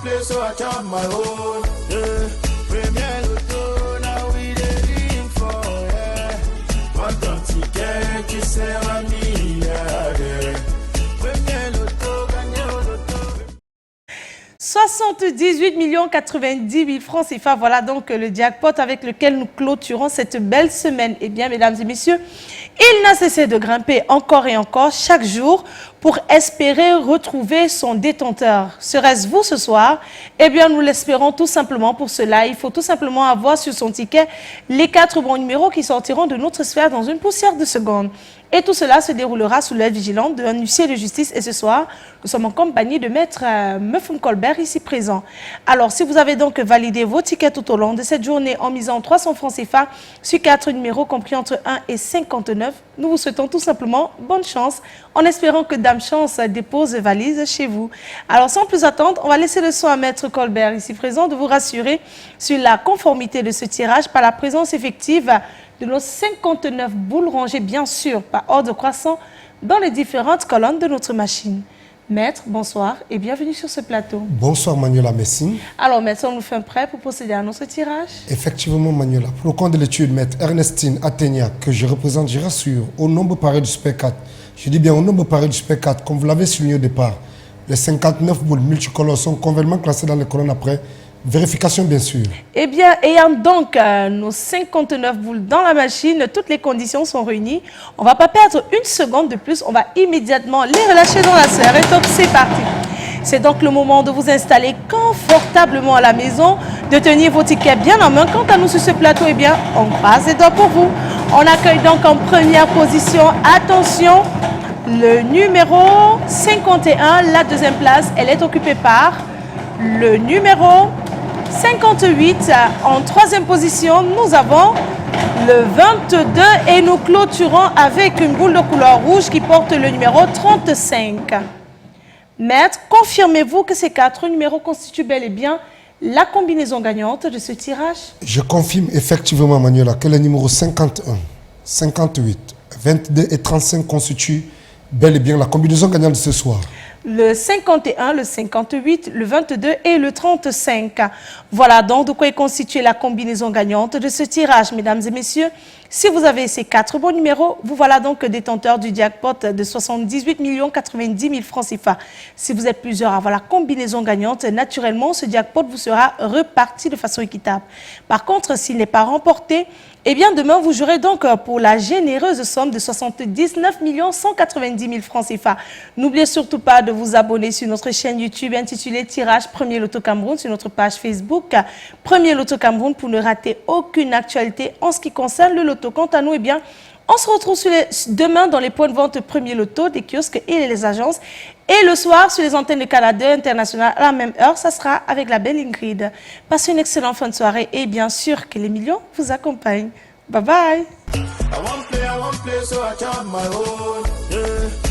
play, so I chop my own. Premier Loto, now we dey drink for, yeah. One ticket, you say I'm milliardaire. Premier Loto, gagné au loto. 78 90 000 francs CFA, voilà donc le jackpot avec lequel nous clôturons cette belle semaine. Eh bien, mesdames et messieurs, il n'a cessé de grimper encore et encore chaque jour pour espérer retrouver son détenteur. Serait-ce vous ce soir? Eh bien, nous l'espérons tout simplement. Pour cela, il faut tout simplement avoir sur son ticket les 4 bons numéros qui sortiront de notre sphère dans une poussière de seconde. Et tout cela se déroulera sous l'aide vigilante d'un huissier de justice. Et ce soir, nous sommes en compagnie de Maître Mefoum Colbert, ici présent. Alors, si vous avez donc validé vos tickets tout au long de cette journée en misant 300 francs CFA sur 4 numéros compris entre 1 et 59, nous vous souhaitons tout simplement bonne chance en espérant que Dame Chance dépose valise chez vous. Alors, sans plus attendre, on va laisser le soin à Maître Colbert, ici présent, de vous rassurer sur la conformité de ce tirage par la présence effective de nos 59 boules rangées, bien sûr, par ordre croissant, dans les différentes colonnes de notre machine. Maître, bonsoir et bienvenue sur ce plateau. Bonsoir Manuela Messine. Alors, maître, on nous fait un prêt pour procéder à notre tirage? Effectivement, Manuela. Pour le compte de l'étude, maître Ernestine Athénia, que je représente, je rassure, au nombre pareil du Super 4. Je dis bien au nombre pareil du Super 4, comme vous l'avez souligné au départ. Les 59 boules multicolores sont convenablement classées dans les colonnes après vérification, bien sûr. Eh bien, ayant donc nos 59 boules dans la machine, toutes les conditions sont réunies. On ne va pas perdre une seconde de plus. On va immédiatement les relâcher dans la sphère. Et donc, c'est parti. C'est donc le moment de vous installer confortablement à la maison, de tenir vos tickets bien en main. Quant à nous sur ce plateau, eh bien, on croise les doigts pour vous. On accueille donc en première position, attention, le numéro 51, la deuxième place, elle est occupée par le numéro 58. En troisième position, nous avons le 22 et nous clôturons avec une boule de couleur rouge qui porte le numéro 35. Maître, confirmez-vous que ces 4 numéros constituent bel et bien la combinaison gagnante de ce tirage? Je confirme effectivement, Manuela, que les numéros 51, 58, 22 et 35 constituent bel et bien la combinaison gagnante de ce soir. Le 51, le 58, le 22 et le 35. Voilà donc de quoi est constituée la combinaison gagnante de ce tirage, mesdames et messieurs. Si vous avez ces 4 bons numéros, vous voilà donc détenteur du jackpot de 78 90 000 francs CFA. Si vous êtes plusieurs à avoir la combinaison gagnante, naturellement, ce jackpot vous sera reparti de façon équitable. Par contre, s'il n'est pas remporté, eh bien, demain, vous jouerez donc pour la généreuse somme de 79 190 000 francs CFA. N'oubliez surtout pas de vous abonner sur notre chaîne YouTube intitulée Tirage Premier Loto Cameroun, sur notre page Facebook Premier Loto Cameroun pour ne rater aucune actualité en ce qui concerne le loto. Quant à nous, eh bien, on se retrouve demain dans les points de vente Premier Loto, des kiosques et les agences. Et le soir, sur les antennes de Canada International, à la même heure, ça sera avec la belle Ingrid. Passez une excellente fin de soirée et bien sûr que les millions vous accompagnent. Bye bye. I won't play, so I chop my own.